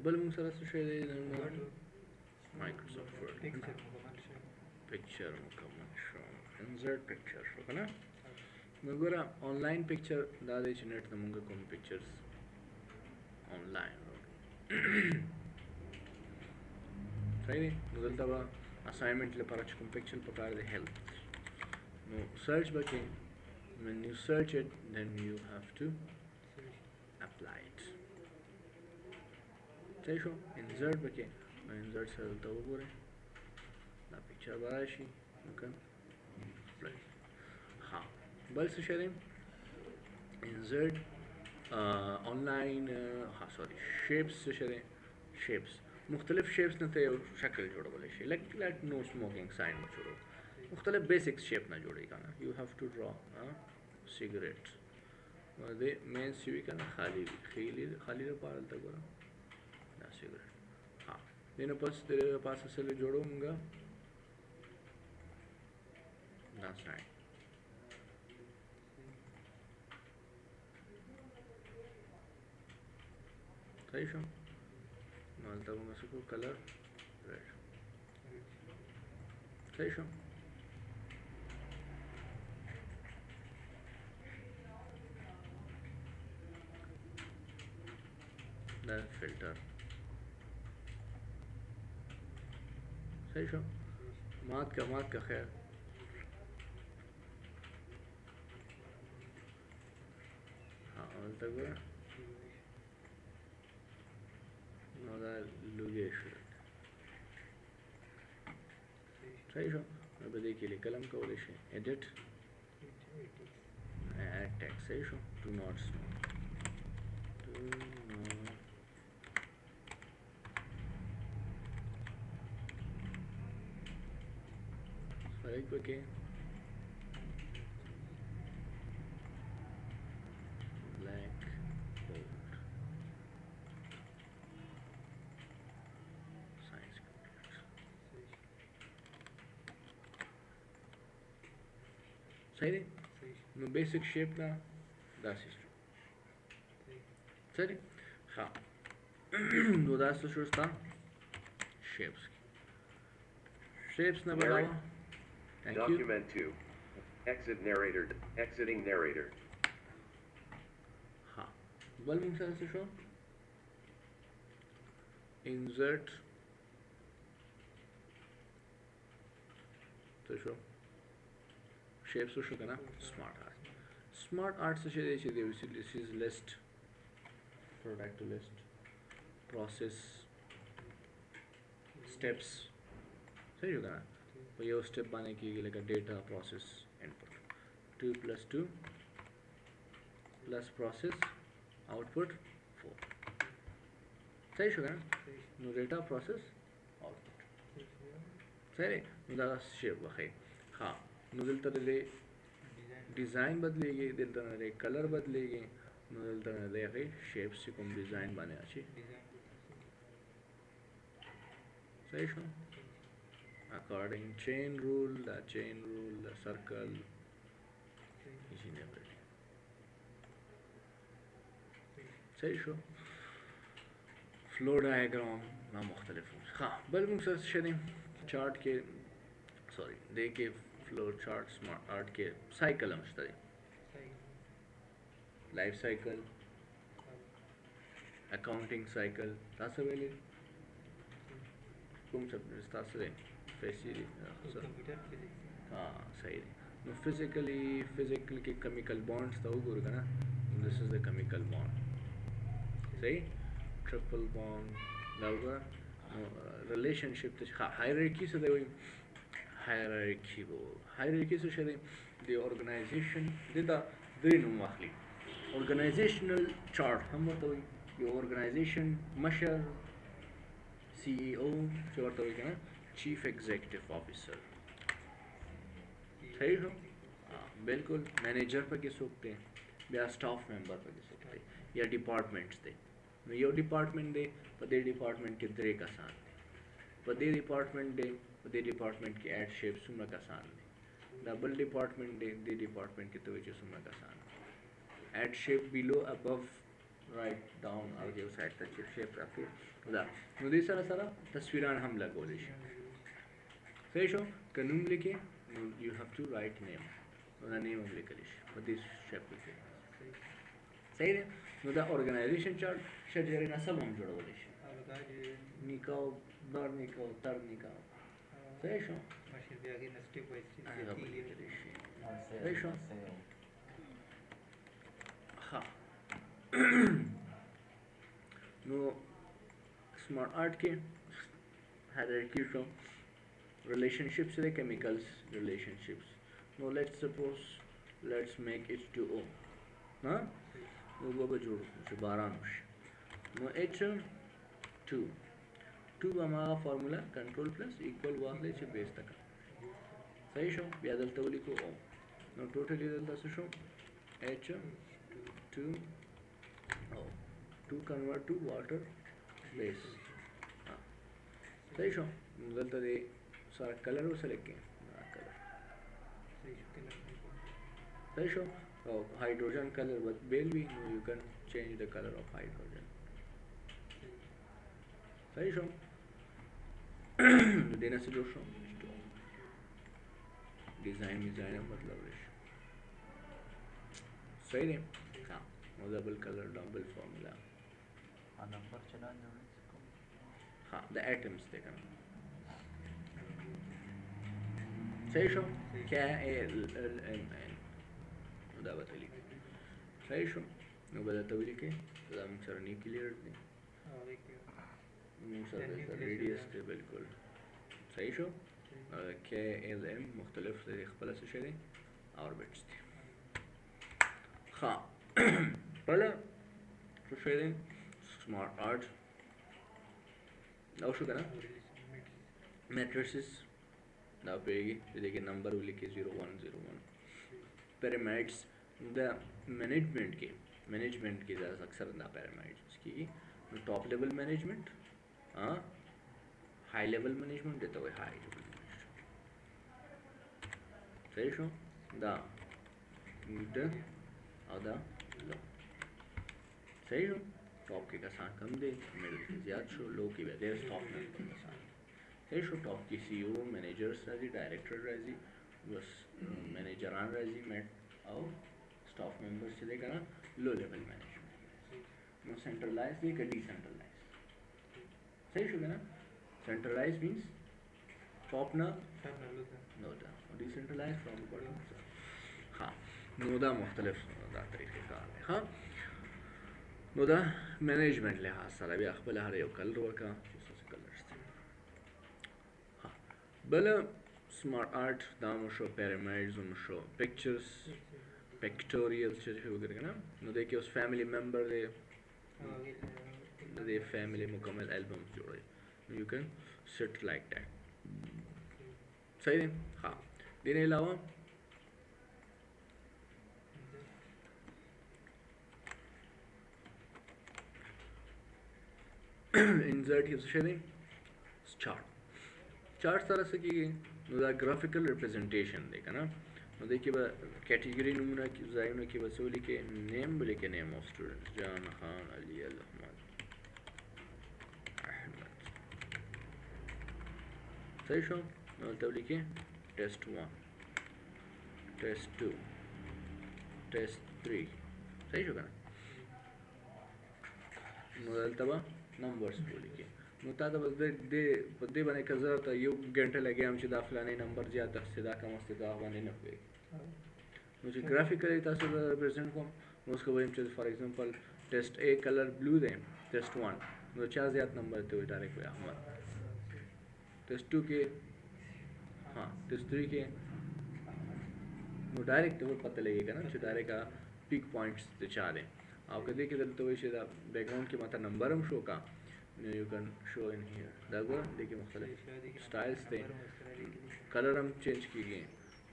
بل موږ سره څه شی دی مایکروسافټ ورډ پکچر مکمل شو انزرټ پکچر شو که نه نو ګوره آنلاین پکچر دا دی چې نیټ ته مونږ کوم پکچرز آنلاین صحیح دی نو دلته به اساینمنټ لپاره چې کوم پکچر پکار دی هیلپ نو سرچ به کې when you search it then you have to apply it صحیح شو انزرټ به کې نو انزرټ سره دلته وګورئ دا پکچر به راشي اوکه ها بل څه شی دی انزرټ آنلاین ها سوري شیپس څه شی دی شیپس مختلف شیپس نه ته یو شکل جوړولی شي لک نو سموکینګ ساین جوړو مختلف بیسکس شیپ نه جوړوي که نه یو هیو ټو ډرا سیګریټ دې مینس چې وي که نه خالي لپاره دلته ګوره دا سیګریټ ها دې نه پس د پاسه سره جوړو مونږ دا ساین صحیح شو نو هلته مونږ څه کړو کلر ریډ صحیح شو دا فلټر صحیح شو مات کا خیر ها هلته ګوره نو دا لوګی شو صحیح شو نو په دې کې لیکل هم کولی شي ایډیټ ایډ ټیکسټ صحیح شو ډو ناټ سموک سپریک پکې بلیک بولډ ساينس صحیح دی نو بیسک شیپ دا داسې شو صحیح دی ښه نو دا څه شو ستا شیپس نه به علاوه Document 2. Exiting narrator. ها بل موږ سره څه شو انزرټ څه شو شیپس شو که نه سمارټ آرټ څه شی دی چې دی this is list product list process steps صحیح شو که نه په یو سټپ باندې کېږي لکه ډیټا پروسس انپوټ 2 + 2 + پروسس آؤټپوټ 4 صحیح شو که نه نو ډیټا پروسس آؤټپوټ صحیح دی نو دا شیپ وښیي ها نو دلته د ډیزاین بدلیږي دلته نه دی کلر بدلیږي نو دلته نه دی هغې شیپس چې کوم ډیزاین باندې اچي صحیح شو according chain rule the circle each and everything صحیح شو فلو ډایګرام نا مختلف ها بل موږ سره څه دی چارټ کې سوري دې کې فلو چارټ سمارټ آرټ کې سایکل هم شته دی لایف سایکل اکاؤنټینګ سایکل تاسو ویلي کوم څه تاسو دی ها صحیح دی نو فزیکل کې کیمیکل بانډز ته وګورو که نه دس از د کیمیکل بانډ صحیح ټریپل بانډ دا وګوره نو ریلیشنشپ ته هایرارکي څه دی وایي هایرارکي څه شی دی د ارګنایزیشن دلته درې نوم واخلي ارګنایزیشنل چارټ هم ورته وایي یو ارګنایزیشن مشر CEO چې ورته وایي که نه چیف ایگزیکٹو آفیسر صحیح شو بالکل مینیجر پکې څوک دی بیا سټاف ممبر پکې څوک دی یا ډپارټمنټس دی نو یو ډپارټمنټ دی په دې ډپارټمنټ کې 3 کسان دي په دې ډپارټمنټ کې ایډ شیپ څومره کسان دي دا بل ډپارټمنټ دی دې ډپارټمنټ کې ته وایي چې څومره کسان دي ایډ شیپ بیلو ابو right down or give side the chip shape راکړي دا نو دې سره سره تصویران هم لګولی شي صحیح شو که نوم لیکې نو you have to write name نو دا name هم لیکلی شي په دې shape کې صحیح دی نو دا organization chart شجر نسب هم جوړولی شي نیکه او بر نیکه او تر نیکه صحیح شو هغه به لیکلی شي صحیح شو ها نو smart art کې hierarchy شو relationships the chemicals relationships now let's suppose let's make H2O ها نو به جوړ شي باران وشي نو H2 هغه فارمولا کنټرول پلس ایکوال واخلئ چې بیس ته کړه صحیح شو بیا دلته ولیکو او نو ټوټلی دلته څه شو H2O to convert to water base صحیح شو دلته دې سره کلر وسلیکټ کړئ کلر صحیح شو او hydrogen color with will be no, you can change the color of hydrogen صحیح شو دینا سے جوڑ شو ڈیزائن مطلب صحیح ہے ہاں ڈبل کلر ڈبل فارمولا نمبر چلا جوڑ ہاں the atoms دیکھنا صحیح شو KLMN دا بتلی صحیح شو نو بدلته ولیکئ دا موږ سره نیوکلیئر دی موږ سره ریډیس دی بالکل صحیح شو KLM مختلف دی خپله څه شی دی اوربټس دی ها بله څه شی دی سمارټ آرټ دا شو که نه میټریسز دا پیږي چې دې کې نمبر ولیکئ 0101 پیرامایډس دا مینجمنٹ کې دا اکثر دا پیرامایډس کېږي نو ټاپ لیول مینجمنٹ ہائی لیول مینجمنٹ دیتا ہوئے ہائی لیول صحیح شو دا میډ او دا لو صحیح شو ټاپ کې کسان کم دی میډل کې زیات شو لو کې بیا ډېر ټاپ نه کسان صحیح شو ټاپ کې سی او مینیجرز راځي ډایریکټر راځي بس مینیجران راځي میټ او staff members चले का ना low level management नो centralize नहीं का decentralize सही शुगर ना centralize means top ना नो दा डिसेंट्रलाइज फ्रॉम बॉटम हाँ नो दा मुख्तलिफ दा तरीके कार है हाँ नो दा मैनेजमेंट लिहाज सारा भी अखबार हर एक कलर वर्का जिससे कलर्स हाँ बला स्मार्ट आर्ट दाम show pyramids show pictures pictorial شو وګورئ کنه نو دې کې اوس فیملی ممبر دې فیملی مکمل البم جوړوي نو یو کین سیٹ لایک دیٹ صحیح دی ها دې نه علاوه انسرټ یو څه دی چارت سره څه کېږي نو دا ګرافیکل ریپرزنټیشن دی کنه نو دې کې به کیټګری نمونه کې ځایونه کې به څه ولیکئ نیم به لیکئ نیم آف سټوډنټ جان خان علي احمد صحیح شو نو دلته ولیکئ ټیسټ 1 ټیسټ 2 ټیسټ 3 صحیح شو که نه نو دلته به نمبرز ولیکئ نو تا ته به په دې باندې که زه ته یو ګنټه لګیا چې دا فلانی نمبر زیات اخیستې دا کم اخیستې دا باندې نه پوهېږي نو چې ګرافیکلی تاسو به ریپرزینټ کوم نو اوس که وایم چې فار ایگزامپل ټیسټ اے کلر بلو دی ټیسټ 1 نو چا زیات نمبر ته وایي ډایرکټ وایي احمد ټیسټ 2 کې ها ټیسټ 3 کې نو ډایرکټ ته پته لګي که نه چې ډایرکټ پیک پوینټس د چا دی او که دې کې دلته وایي چې دا بیکګراؤنډ کې ماته نمبر هم شو کا نو یو کین شو ان هیر دا ګوره دې کې مختلف سټایلز دی کلر هم چینج کېږي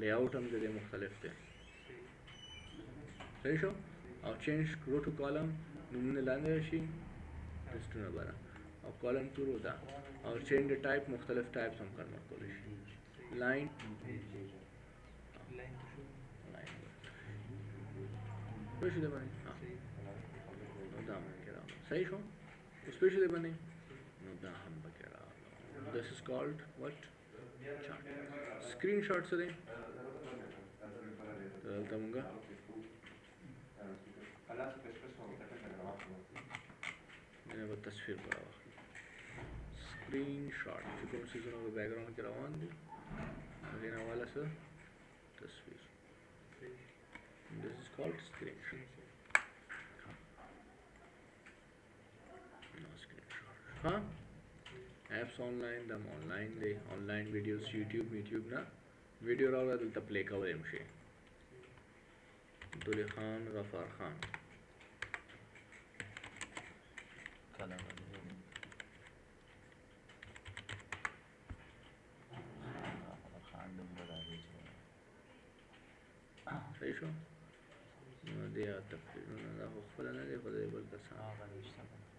لی آؤٹ هم د دې مختلف دی صحیح شو او چینج رو ټو کالم نومونه لاندې راشي ټیسټونه بره او کالم ټو رو ده او چینج د ټایپ مختلف ټایپس هم کنورټ کولی شي لاین پوه شو د باندې دا صحیح شو especially باندې نو دا هم پکې راغله this is called what chart screenshot څه دی دلته مونږه دا به تصویر پر واخلو screenshot چې کوم څیزونه په بیکګراوند کې روان دي هغې نه واله څه تصویر this is called screenshot हाँ apps online दम online दे online videos YouTube ना video राव दल तब play का वरेम शे दुले खान गफार खान कलर खान दम बड़ा है सही शो ना दे आता फिर ना दा खुफला ना दे खुदा बल कसा हाँ